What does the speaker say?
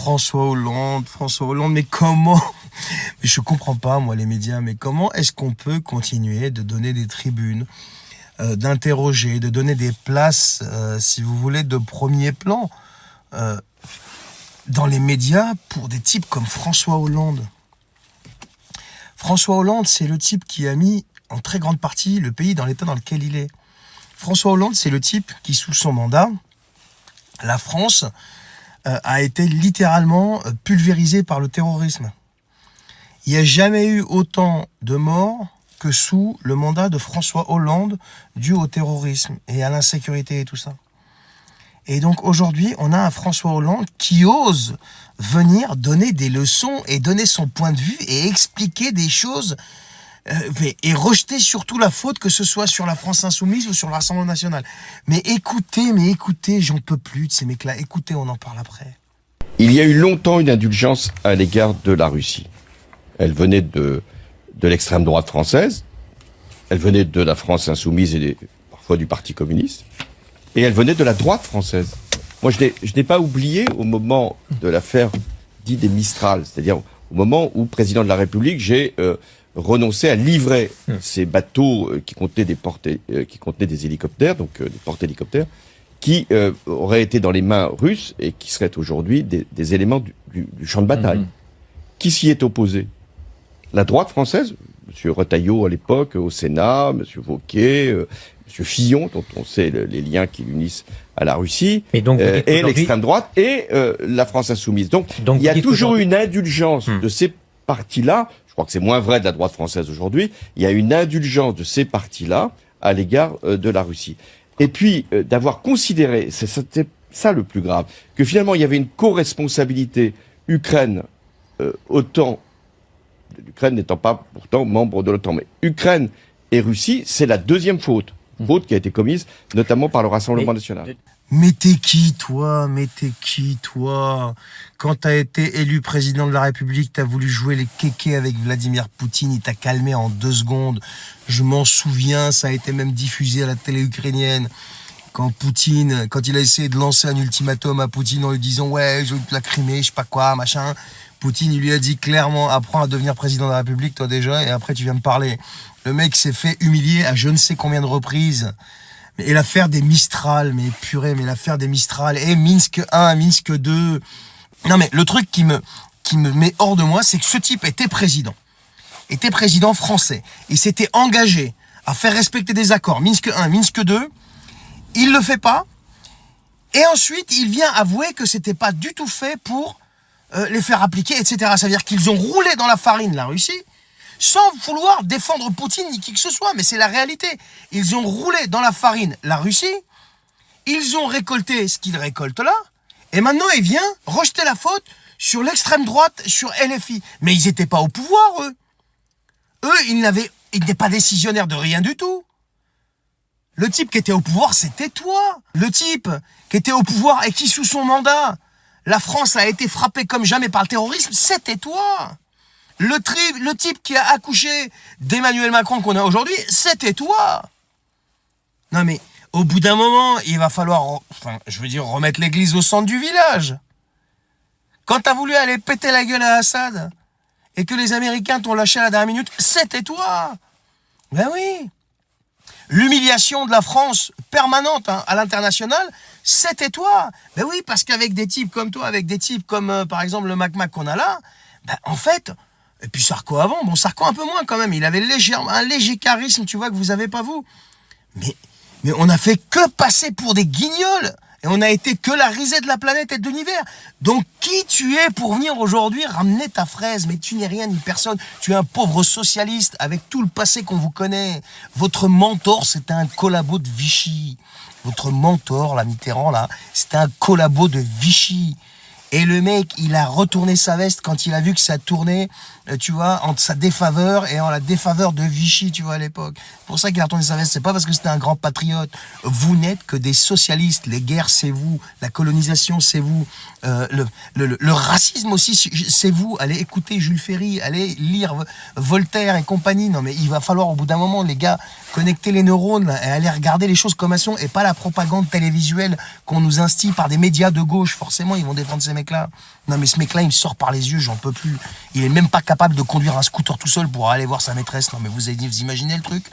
François Hollande, mais comment? Mais je comprends pas, moi, les médias, mais comment est-ce qu'on peut continuer de donner des tribunes, d'interroger, de donner des places, si vous voulez, de premier plan dans les médias pour des types comme François Hollande? François Hollande, c'est le type qui a mis en très grande partie le pays dans l'état dans lequel il est. François Hollande, c'est le type qui, sous son mandat, la France a été littéralement pulvérisée par le terrorisme. Il n'y a jamais eu autant de morts que sous le mandat de François Hollande dû au terrorisme et à l'insécurité et tout ça. Et donc aujourd'hui, on a un François Hollande qui ose venir donner des leçons et donner son point de vue et expliquer des choses et rejeter surtout la faute, que ce soit sur la France Insoumise ou sur le Rassemblement National. Mais écoutez, j'en peux plus de ces mecs-là. Écoutez, on en parle après. Il y a eu longtemps une indulgence à l'égard de la Russie. Elle venait de l'extrême droite française, elle venait de la France Insoumise et parfois du Parti communiste, et elle venait de la droite française. Moi, je n'ai pas oublié au moment de l'affaire dite des Mistral, c'est-à-dire au moment où, président de la République, j'ai renoncé à livrer ces bateaux qui contenaient des hélicoptères, donc des porte-hélicoptères, qui auraient été dans les mains russes et qui seraient aujourd'hui des éléments du champ de bataille. Qui s'y est opposé? La droite française, M. Retailleau à l'époque, au Sénat, M. Wauquiez, M. Fillon, dont on sait les liens qui l'unissent à la Russie, et l'extrême droite, et la France Insoumise. Donc il y a toujours une indulgence de ces partis-là. Je crois que c'est moins vrai de la droite française aujourd'hui. Il y a une indulgence de ces partis-là à l'égard de la Russie. Et puis, d'avoir considéré, c'était ça le plus grave, que finalement il y avait une co-responsabilité Ukraine, OTAN, l'Ukraine n'étant pas pourtant membre de l'OTAN, mais Ukraine et Russie, c'est la deuxième faute qui a été commise notamment par le Rassemblement national. Mais t'es qui, toi? Quand t'as été élu président de la République, t'as voulu jouer les kékés avec Vladimir Poutine, il t'a calmé en 2 secondes. Je m'en souviens, ça a été même diffusé à la télé ukrainienne. Quand il a essayé de lancer un ultimatum à Poutine en lui disant « Ouais, je veux la Crimée, je sais pas quoi, machin », Poutine, il lui a dit clairement « Apprends à devenir président de la République, toi déjà, et après tu viens me parler ». Le mec s'est fait humilier à je ne sais combien de reprises. Et l'affaire des Mistral, mais l'affaire des Mistral, et Minsk 1, Minsk 2. Non mais le truc qui me met hors de moi, c'est que ce type était président français. Il s'était engagé à faire respecter des accords, Minsk 1, Minsk 2. Il le fait pas. Et ensuite, il vient avouer que c'était pas du tout fait pour les faire appliquer, etc. Ça veut dire qu'ils ont roulé dans la farine, la Russie, sans vouloir défendre Poutine ni qui que ce soit, mais c'est la réalité. Ils ont roulé dans la farine la Russie, ils ont récolté ce qu'ils récoltent là, et maintenant il vient rejeter la faute sur l'extrême droite, sur LFI. Mais ils n'étaient pas au pouvoir, eux. Ils n'étaient pas décisionnaires de rien du tout. Le type qui était au pouvoir, c'était toi. Le type qui était au pouvoir et qui, sous son mandat, la France a été frappée comme jamais par le terrorisme, c'était toi. Le type qui a accouché d'Emmanuel Macron qu'on a aujourd'hui, c'était toi. Non mais, au bout d'un moment, il va falloir, remettre l'église au centre du village. Quand t'as voulu aller péter la gueule à Assad, et que les Américains t'ont lâché à la dernière minute, c'était toi. Ben oui. L'humiliation de la France permanente à l'international, c'était toi. Ben oui, parce qu'avec des types comme toi, avec des types comme, par exemple, le Mac qu'on a là, ben en fait... Et puis Sarko avant, bon Sarko un peu moins quand même, il avait un léger charisme, tu vois, que vous avez pas vous. Mais on a fait que passer pour des guignols, et on a été que la risée de la planète et de l'univers. Donc qui tu es pour venir aujourd'hui ramener ta fraise? Mais tu n'es rien ni personne, tu es un pauvre socialiste avec tout le passé qu'on vous connaît. Votre mentor, c'était un collabo de Vichy. Votre mentor, la Mitterrand là, c'était un collabo de Vichy. Et le mec, il a retourné sa veste quand il a vu que ça tournait, tu vois, entre sa défaveur et en la défaveur de Vichy, tu vois, à l'époque. C'est pour ça qu'il a retourné sa veste. C'est pas parce que c'était un grand patriote. Vous n'êtes que des socialistes. Les guerres, c'est vous. La colonisation, c'est vous. Le racisme aussi, c'est vous. Allez écouter Jules Ferry, allez lire Voltaire et compagnie. Non, mais il va falloir, au bout d'un moment, les gars, connecter les neurones là, et aller regarder les choses comme elles sont et pas la propagande télévisuelle qu'on nous instille par des médias de gauche. Forcément, ils vont défendre ces mecs mec-là. Non, mais ce mec-là, il me sort par les yeux, j'en peux plus. Il est même pas capable de conduire un scooter tout seul pour aller voir sa maîtresse. Non, mais vous imaginez le truc?